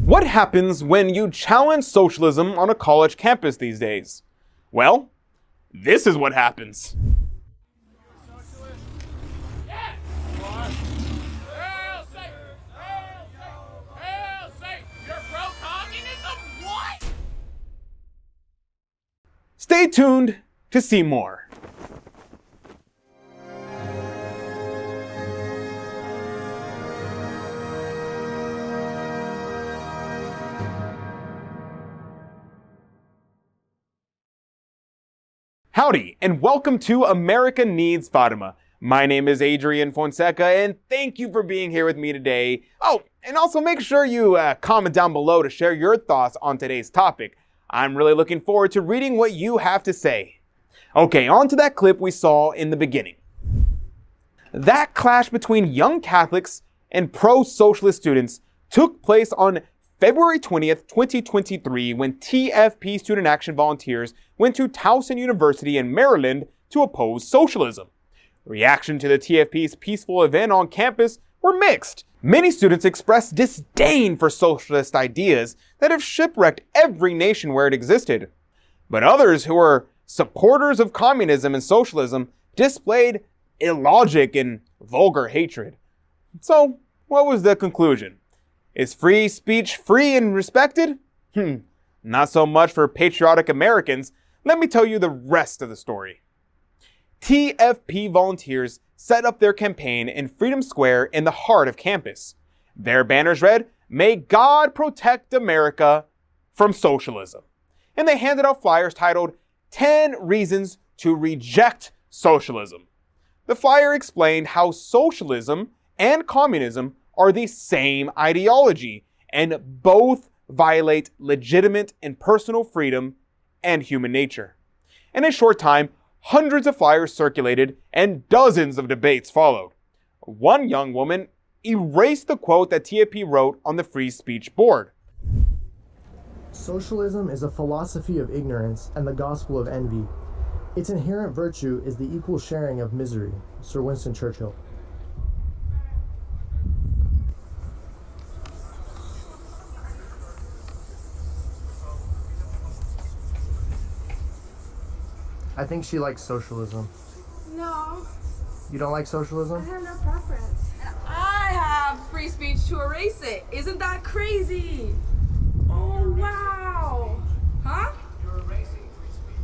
What happens when you challenge socialism on a college campus these days? Well, this is what happens. Stay tuned to see more. Howdy, and welcome to America Needs Fatima. My name is 𝗲𝗲𝗀𝗲𝗃, and thank you for being here with me today. Oh, and also make sure you comment down below to share your thoughts on today's topic. I'm really looking forward to reading what you have to say. Okay, on to that clip we saw in the beginning. That clash between young Catholics and pro-socialist students took place on February 20th, 2023, when TFP Student Action volunteers went to Towson University in Maryland to oppose socialism. Reaction to the TFP's peaceful event on campus were mixed. Many students expressed disdain for socialist ideas that have shipwrecked every nation where it existed. But others who were supporters of communism and socialism displayed illogic and vulgar hatred. So, what was the conclusion? Is free speech free and respected? Not so much for patriotic Americans. Let me tell you the rest of the story. TFP volunteers set up their campaign in Freedom Square in the heart of campus. Their banners read, "May God protect America from socialism." And they handed out flyers titled 10 Reasons to Reject Socialism. The flyer explained how socialism and communism are the same ideology, and both violate legitimate and personal freedom and human nature. In a short time, hundreds of flyers circulated and dozens of debates followed. One young woman erased the quote that TFP wrote on the free speech board. Socialism is a philosophy of ignorance and the gospel of envy. Its inherent virtue is the equal sharing of misery. Sir Winston Churchill. I think she likes socialism. No. You don't like I socialism? have no preference. And I have free speech to erase it. Isn't that crazy? Oh, wow. Huh? You're erasing free speech.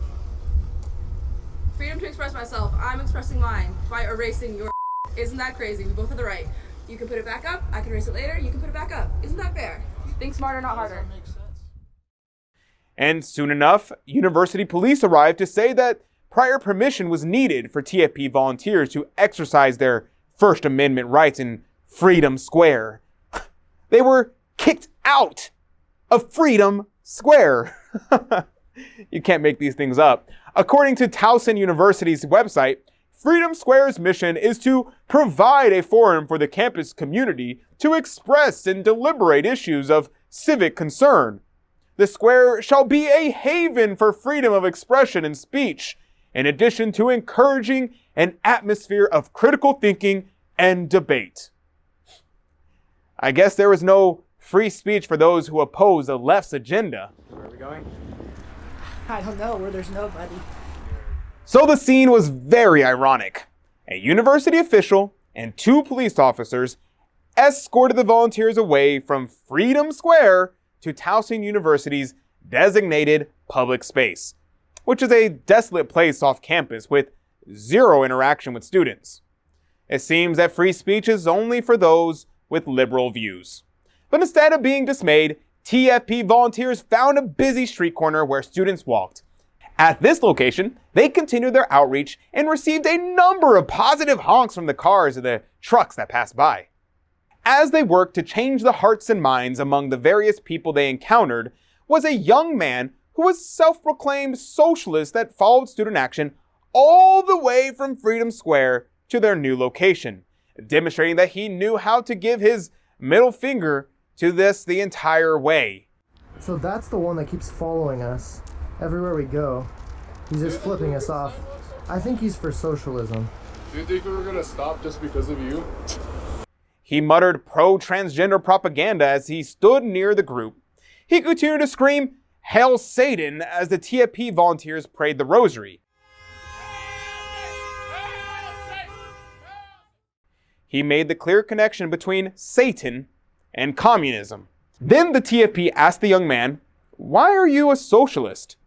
Freedom to express myself. I'm expressing mine by erasing your. Isn't that crazy? We both have the right. You can put it back up. I can erase it later. You can put it back up. Isn't that fair? Think smarter, not harder. That makes sense. And soon enough, university police arrived to say that prior permission was needed for TFP volunteers to exercise their First Amendment rights in Freedom Square. They were kicked out of Freedom Square. You can't make these things up. According to Towson University's website, Freedom Square's mission is to provide a forum for the campus community to express and deliberate issues of civic concern. The square shall be a haven for freedom of expression and speech, in addition to encouraging an atmosphere of critical thinking and debate. I guess there was no free speech for those who oppose the left's agenda. Where are we going? I don't know where there's nobody. So the scene was very ironic. A university official and 2 police officers escorted the volunteers away from Freedom Square to Towson University's designated public space, which is a desolate place off campus with zero interaction with students. It seems that free speech is only for those with liberal views. But instead of being dismayed, TFP volunteers found a busy street corner where students walked. At this location, they continued their outreach and received a number of positive honks from the cars and the trucks that passed by. As they worked to change the hearts and minds among the various people they encountered was a young man who was self-proclaimed socialist that followed student action all the way from Freedom Square to their new location, demonstrating that he knew how to give his middle finger to this the entire way. So that's the one that keeps following us everywhere we go. He's just flipping us off. I think he's for socialism. Do you think we were gonna stop just because of you? He muttered pro-transgender propaganda as he stood near the group. He continued to scream, "Hail Satan," as the TFP volunteers prayed the rosary. He made the clear connection between Satan and communism. Then the TFP asked the young man, "Why are you a socialist?"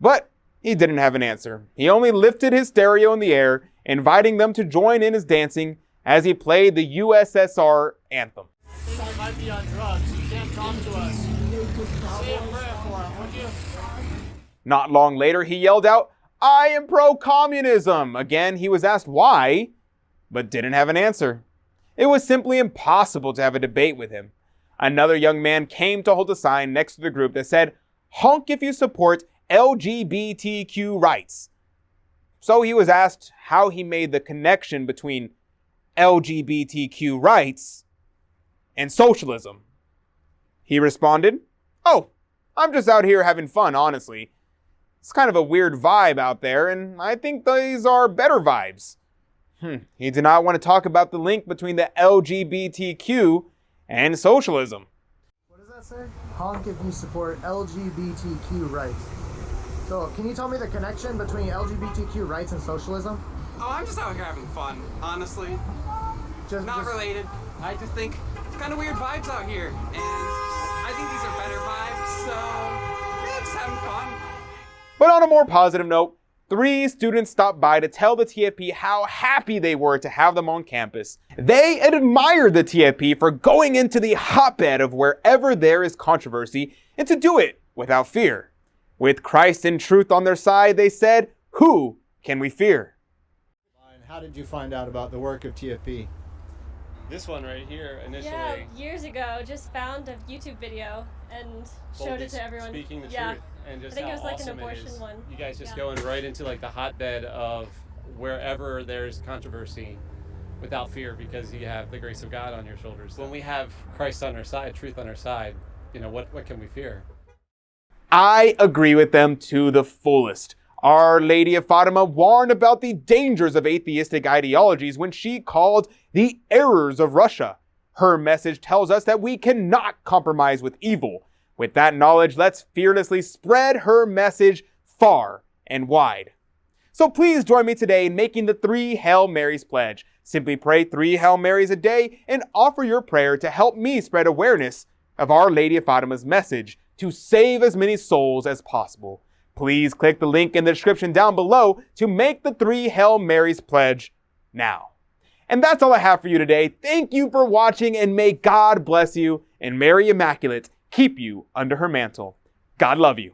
But he didn't have an answer. He only lifted his stereo in the air, inviting them to join in his dancing as he played the USSR anthem. I might be on drugs. You can't talk to us. Say a prayer for him, would you? Not long later, he yelled out, "I am pro-communism." Again, he was asked why, but didn't have an answer. It was simply impossible to have a debate with him. Another young man came to hold a sign next to the group that said, "Honk if you support LGBTQ rights." So he was asked how he made the connection between LGBTQ rights and socialism. He responded, "Oh, I'm just out here having fun, honestly. It's kind of a weird vibe out there, and I think these are better vibes." He did not want to talk about the link between the LGBTQ and socialism. What does that say? Honk if you support LGBTQ rights. So, can you tell me the connection between LGBTQ rights and socialism? Oh, I'm just out here having fun, honestly. Not related. I just think it's kind of weird vibes out here, and I think these are better vibes, so yeah, just having fun. But on a more positive note, 3 students stopped by to tell the TFP how happy they were to have them on campus. They admired the TFP for going into the hotbed of wherever there is controversy and to do it without fear. With Christ and truth on their side, they said, "Who can we fear?" How did you find out about the work of TFP? This one right here, initially. Yeah, years ago, just found a YouTube video and showed it to everyone. Speaking the yeah. truth, and just I think how it was like an awesome abortion it is. one. You guys just Yeah. going right into like the hotbed of wherever there's controversy without fear, because you have the grace of God on your shoulders. When we have Christ on our side, truth on our side, you know, what can we fear? I agree with them to the fullest. Our Lady of Fatima warned about the dangers of atheistic ideologies when she called the errors of Russia. Her message tells us that we cannot compromise with evil. With that knowledge, let's fearlessly spread her message far and wide. So please join me today in making the 3 Hail Marys pledge. Simply pray 3 Hail Marys a day and offer your prayer to help me spread awareness of Our Lady of Fatima's message to save as many souls as possible. Please click the link in the description down below to make the 3 Hail Marys pledge now. And that's all I have for you today. Thank you for watching, and may God bless you and Mary Immaculate keep you under her mantle. God love you.